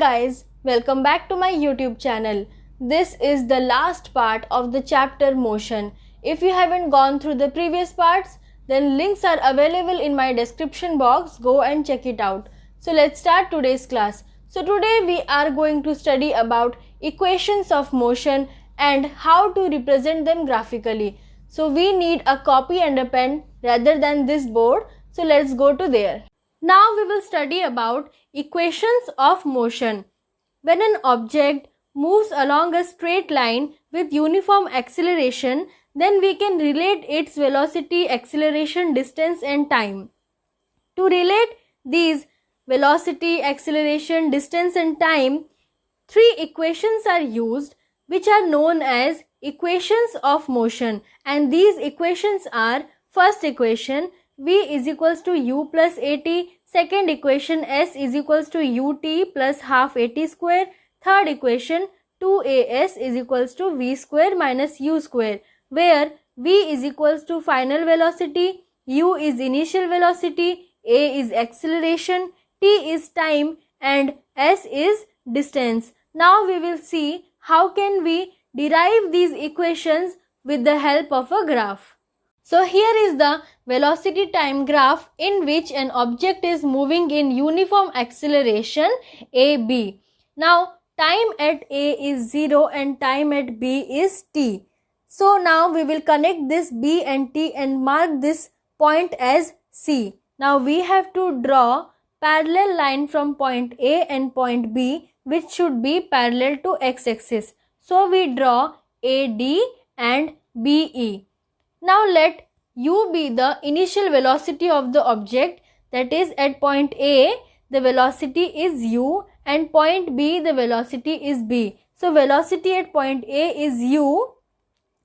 guys, welcome back to my YouTube channel. This is the last part of the chapter motion. If you haven't gone through the previous parts, then links are available in my description box. Go and check it out. So let's start today's class. So today we are going to study about equations of motion and how to represent them graphically. So we need a copy and a pen rather than this board. So let's go to there. Now we will study about equations of motion. When an object moves along a straight line with uniform acceleration, then we can relate its velocity, acceleration, distance and time. To relate these velocity, acceleration, distance and time, three equations are used which are known as equations of motion, and these equations are: first equation v is equals to u plus at, second equation s is equals to ut plus half at square, third equation 2as is equals to v square minus u square, where v is equals to final velocity, u is initial velocity, a is acceleration, t is time and s is distance. Now we will see how can we derive these equations with the help of a graph. So here is the velocity time graph in which an object is moving in uniform acceleration AB. Now time at A is 0 and time at B is t. So now we will connect this B and t and mark this point as C. Now we have to draw parallel line from point A and point B which should be parallel to x-axis. So we draw AD and BE. Now let u be the initial velocity of the object, that is at point A the velocity is u and point B the velocity is b. So velocity at point A is u,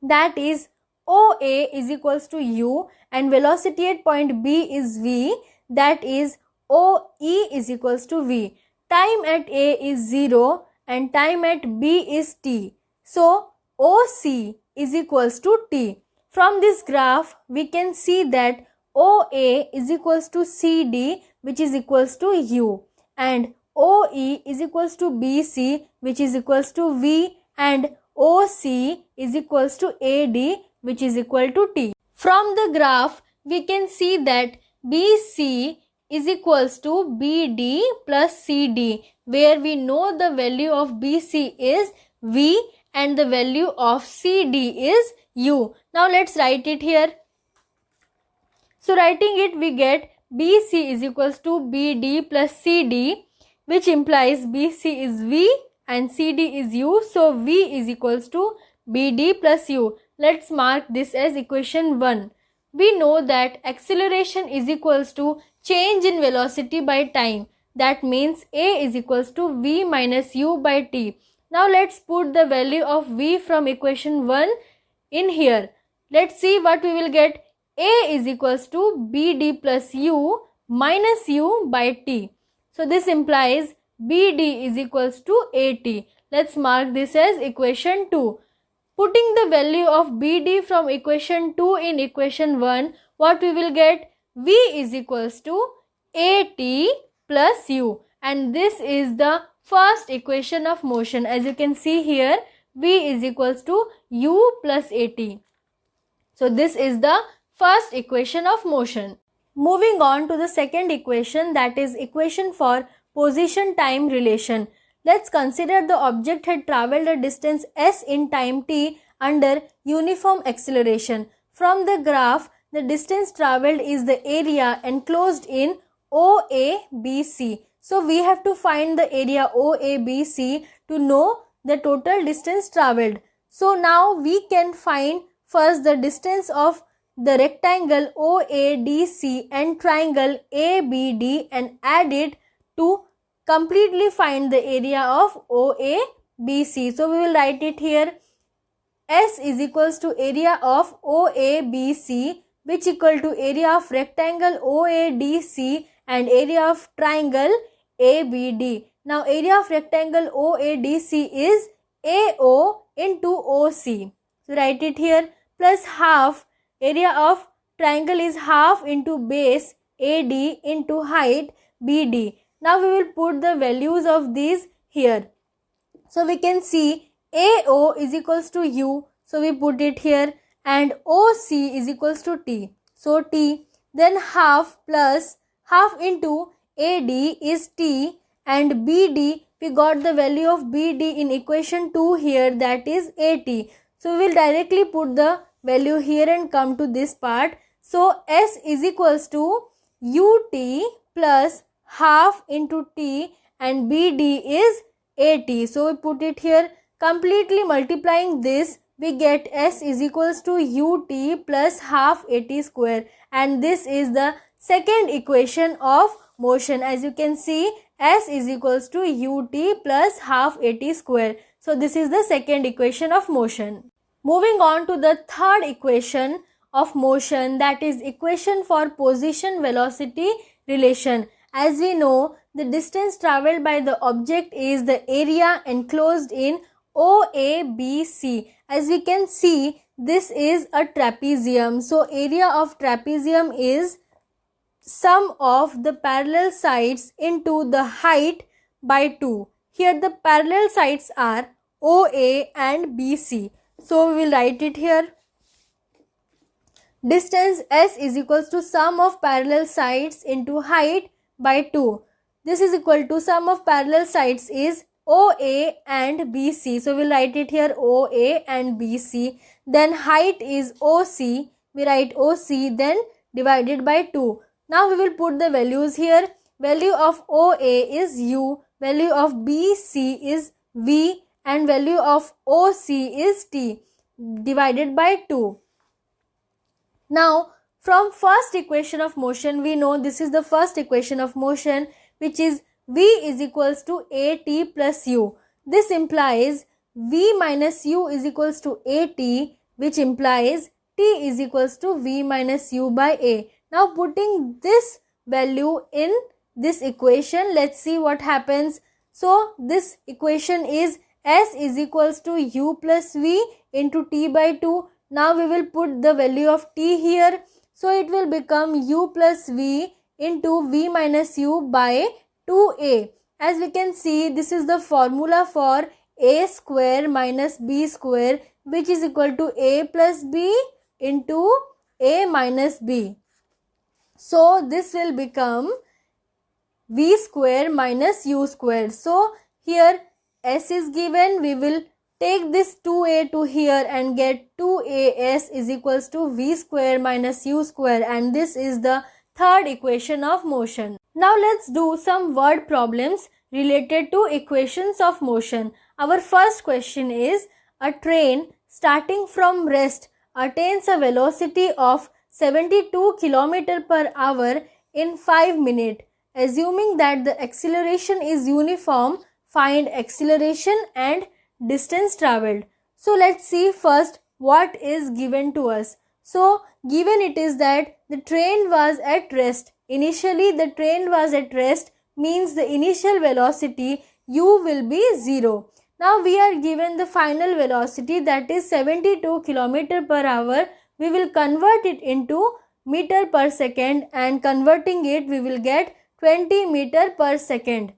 that is OA is equals to u, and velocity at point B is v, that is OE is equals to v. Time at A is 0 and time at B is t. So OC is equals to t. From this graph we can see that OA is equals to CD which is equals to u, and OE is equals to BC which is equals to v, and OC is equals to AD which is equal to t. From the graph we can see that BC is equals to BD plus CD, where we know the value of BC is v and the value of CD is u. Now let's write it here. So writing it, we get BC is equals to BD plus CD, which implies BC is v and CD is u. So v is equals to BD plus u. Let's mark this as equation 1. We know that acceleration is equals to change in velocity by time. That means A is equals to v minus u by t. Now let's put the value of v from equation 1 in here. Let's see what we will get. A is equals to BD plus u minus u by t. So this implies BD is equals to AT. Let's mark this as equation 2. Putting the value of BD from equation 2 in equation 1, what we will get? V is equals to AT plus u, and this is the first equation of motion. As you can see here, V is equals to u plus AT. So this is the first equation of motion. Moving on to the second equation, that is equation for position time relation. Let's consider the object had travelled a distance s in time t under uniform acceleration. From the graph, the distance travelled is the area enclosed in OABC. So we have to find the area OABC to know the total distance travelled. So now we can find first the distance of the rectangle OADC and triangle ABD and add it to completely find the area of OABC. So we will write it here. S is equals to area of OABC, which equal to area of rectangle OADC and area of triangle ABD. Now area of rectangle OADC is AO into OC. So write it here, plus half area of triangle is half into base AD into height BD. Now we will put the values of these here. So we can see AO is equals to U. So we put it here, and OC is equals to T. So T, then half plus half into AD is T, and BD, we got the value of BD in equation 2 here, that is AT. So we will directly put the value here and come to this part. So S is equals to UT plus half into T, and BD is AT. So we put it here, completely multiplying this, we get S is equals to UT plus half AT square, and this is the second equation of motion. As you can see, S is equals to UT plus half AT square. So this is the second equation of motion. Moving on to the third equation of motion, that is equation for position velocity relation. As we know, the distance traveled by the object is the area enclosed in OABC. As we can see, this is a trapezium. So area of trapezium is sum of the parallel sides into the height by 2. Here the parallel sides are OA and BC. So we will write it here. Distance S is equals to sum of parallel sides into height by 2. This is equal to sum of parallel sides is OA and BC. So we will write it here, OA and BC. Then height is OC. We write OC, then divided by 2. Now we will put the values here. Value of OA is U, value of BC is V, and value of OC is T, divided by 2. Now from first equation of motion, we know this is the first equation of motion, which is V is equals to AT plus U. This implies V minus U is equals to AT, which implies T is equals to V minus U by A. Now putting this value in this equation, let's see what happens. So this equation is S is equals to U plus V into T by 2. Now we will put the value of T here. So it will become U plus V into V minus U by 2A. As we can see, this is the formula for A square minus B square, which is equal to A plus B into A minus B. So this will become V square minus U square. So here S is given, we will take this 2A to here and get 2AS is equals to V square minus U square, and this is the third equation of motion. Now let's do some word problems related to equations of motion. Our first question is, a train starting from rest attains a velocity of 72 km per hour in 5 minutes. Assuming that the acceleration is uniform, find acceleration and distance traveled. So let's see first what is given to us. So given it is that the train was at rest. Initially the train was at rest, means the initial velocity u will be 0. Now we are given the final velocity, that is 72 km per hour. We will convert it into meter per second, and converting it we will get 20 meter per second.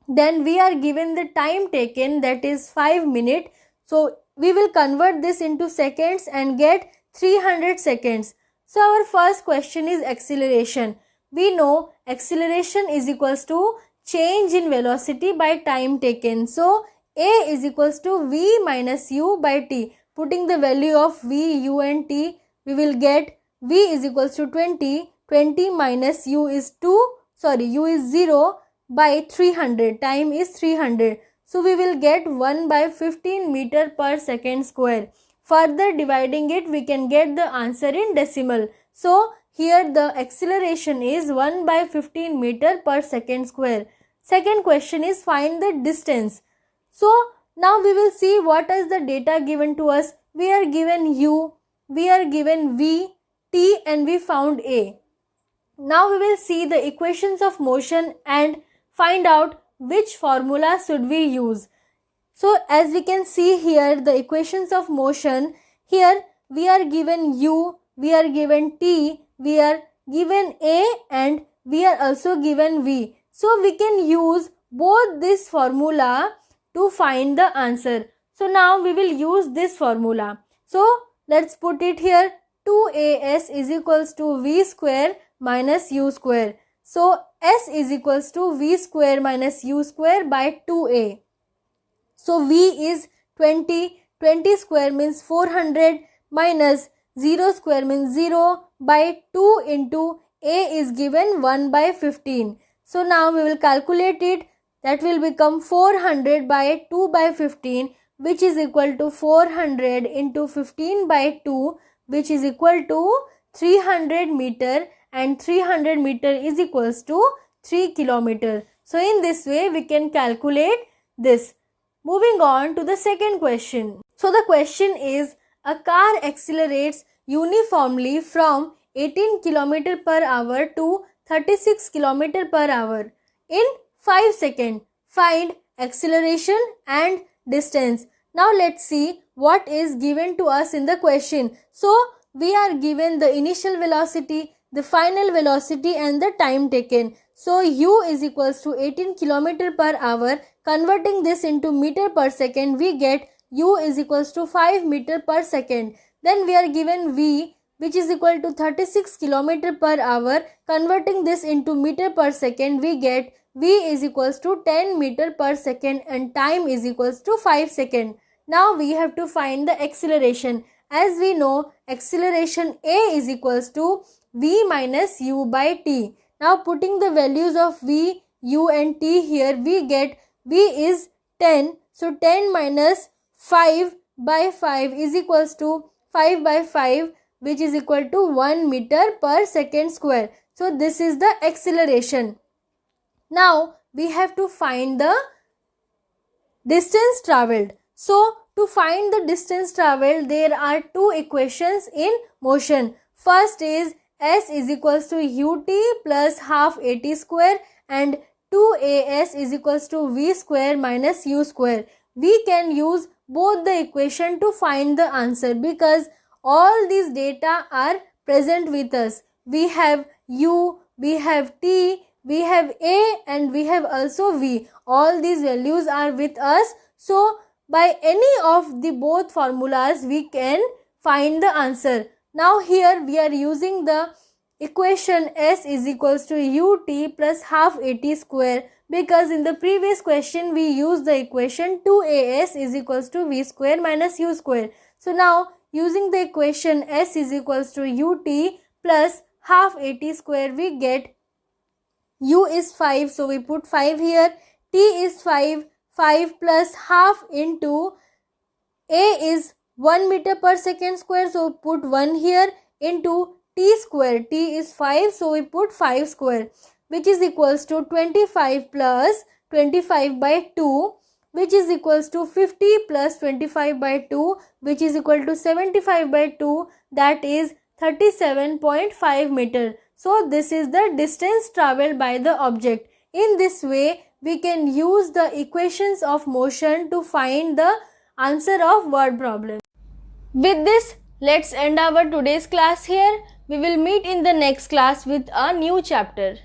Then we are given the time taken, that is 5 minutes. So we will convert this into seconds and get 300 seconds. So our first question is acceleration. We know acceleration is equals to change in velocity by time taken. So A is equals to V minus U by T. Putting the value of V, U and T, we will get V is equals to 20. 20 minus U is U is 0 by 300. Time is 300. So we will get 1 by 15 meter per second square. Further dividing it, we can get the answer in decimal. So here the acceleration is 1 by 15 meter per second square. Second question is, find the distance. So now we will see what is the data given to us. We are given U, we are given V, T, and we found A. Now we will see the equations of motion and find out which formula should we use. So as we can see here, the equations of motion, here we are given U, we are given T, we are given A, and we are also given V. So we can use both this formula to find the answer. So now we will use this formula. So let's put it here. 2as is equals to v square minus u square. So s is equals to v square minus u square by 2a. So v is 20. 20 square means 400 minus 0 square means 0 by 2 into a is given 1 by 15. So now we will calculate it. That will become 400 by 2 by 15, which is equal to 400 into 15 by 2, which is equal to 300 meter, and 300 meter is equals to 3 kilometer. So in this way we can calculate this. Moving on to the second question. So the question is, a car accelerates uniformly from 18 km per hour to 36 km per hour in 5 seconds. Find acceleration and distance. Now let's see what is given to us in the question. So we are given the initial velocity, the final velocity and the time taken. So u is equals to 18 km per hour. Converting this into meter per second, we get u is equals to 5 meter per second. Then we are given v, which is equal to 36 km per hour. Converting this into meter per second, we get v is equals to 10 meter per second and time is equals to 5 seconds. Now we have to find the acceleration. As we know, acceleration a is equals to v minus u by t. Now putting the values of v, u and t here, we get v is 10. So 10 minus 5 by 5 is equals to 5 by 5, which is equal to 1 meter per second square. So this is the acceleration. Now we have to find the distance traveled. So to find the distance traveled, there are two equations in motion. First is s is equals to ut plus half at square and 2as is equals to v square minus u square. We can use both the equation to find the answer because all these data are present with us. We have u, we have t, we have a and we have also v. All these values are with us. So by any of the both formulas we can find the answer. Now here we are using the equation s is equals to ut plus half at square because in the previous question we used the equation 2as is equals to v square minus u square. So now using the equation s is equals to ut plus half at square, we get u is 5, so we put 5 here, t is 5, 5 plus half into a is 1 meter per second square, so put 1 here, into t square, t is 5, so we put 5 square, which is equals to 25 plus 25 by 2, which is equals to 50 plus 25 by 2, which is equal to 75 by 2, that is 37.5 meter. So this is the distance traveled by the object. In this way, we can use the equations of motion to find the answer of word problem. With this, let's end our today's class here. We will meet in the next class with a new chapter.